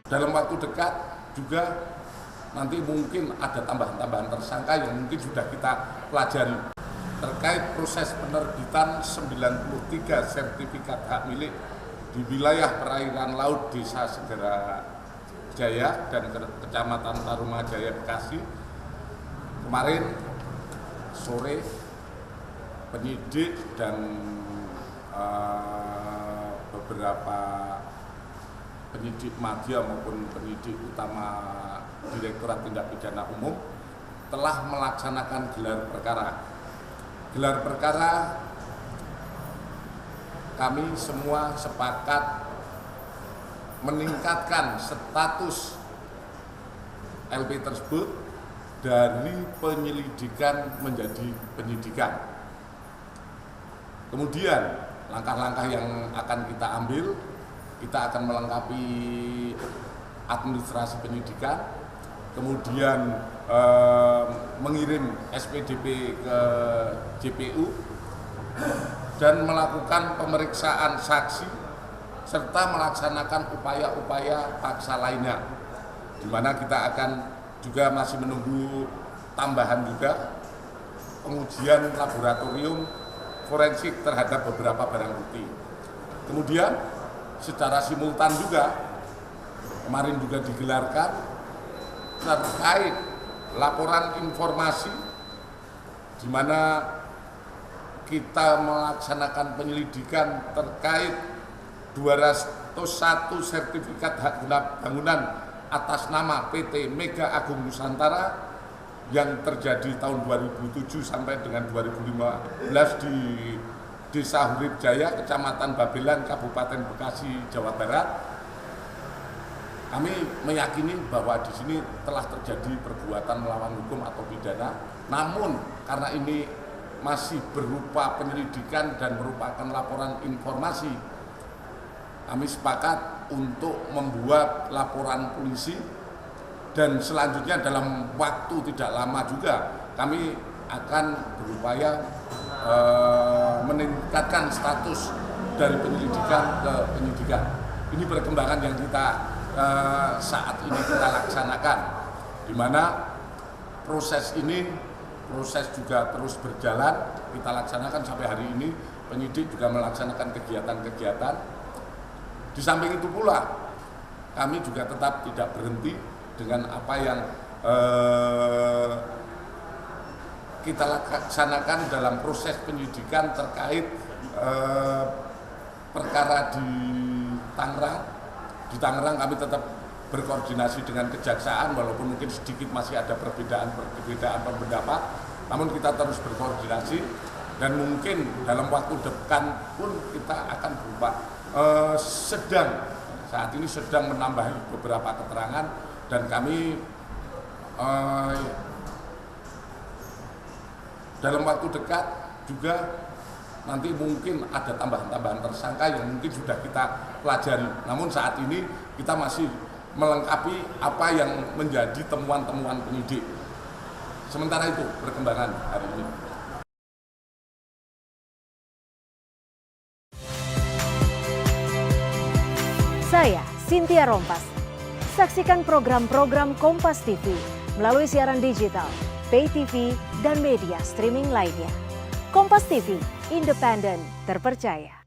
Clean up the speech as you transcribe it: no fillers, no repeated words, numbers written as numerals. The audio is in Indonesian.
Dalam waktu dekat juga nanti mungkin ada tambahan-tambahan tersangka yang mungkin sudah kita pelajari terkait proses penerbitan 93 sertifikat hak milik di wilayah perairan laut Desa Segara Jaya dan Kecamatan Tarumajaya Bekasi. Kemarin sore penyidik dan beberapa penyidik madya maupun penyidik utama Direktorat Tindak Pidana Umum telah melaksanakan gelar perkara. Gelar perkara kami semua sepakat meningkatkan status LP tersebut dari penyelidikan menjadi penyidikan. Kemudian langkah-langkah yang akan kita ambil, kita akan melengkapi administrasi penyidikan, kemudian mengirim SPDP ke JPU dan melakukan pemeriksaan saksi serta melaksanakan upaya-upaya paksa lainnya, di mana kita akan juga masih menunggu tambahan juga pengujian laboratorium forensik terhadap beberapa barang bukti. Kemudian secara simultan juga kemarin juga digelarkan terkait laporan informasi di mana kita melaksanakan penyelidikan terkait 201 sertifikat hak guna bangunan atas nama PT Mega Agung Nusantara yang terjadi tahun 2007 sampai dengan 2015 di Desa Hurib Jaya, Kecamatan Babelan, Kabupaten Bekasi, Jawa Barat. Kami meyakini bahwa di sini telah terjadi perbuatan melawan hukum atau pidana, namun karena ini masih berupa penyelidikan dan merupakan laporan informasi, kami sepakat untuk membuat laporan polisi dan selanjutnya dalam waktu tidak lama juga kami akan berupaya meningkatkan status dari penyelidikan ke penyidikan. Ini perkembangan yang kita saat ini kita laksanakan, di mana proses juga terus berjalan, kita laksanakan sampai hari ini. Penyidik juga melaksanakan kegiatan-kegiatan. Di samping itu pula kami juga tetap tidak berhenti dengan apa yang kita laksanakan dalam proses penyidikan terkait perkara di Tangerang. Di Tangerang kami tetap berkoordinasi dengan kejaksaan, walaupun mungkin sedikit masih ada perbedaan pendapat, namun kita terus berkoordinasi dan mungkin dalam waktu dekat pun kita akan berubah. Saat ini sedang menambah beberapa keterangan dan kami dalam waktu dekat juga nanti mungkin ada tambahan-tambahan tersangka yang mungkin sudah kita pelajari. Namun saat ini kita masih melengkapi apa yang menjadi temuan-temuan penyidik. Sementara itu perkembangan hari ini. Saya Cynthia Rompas. Saksikan program-program Kompas TV melalui siaran digital, pay TV, dan media streaming lainnya. Kompas TV, independen, terpercaya.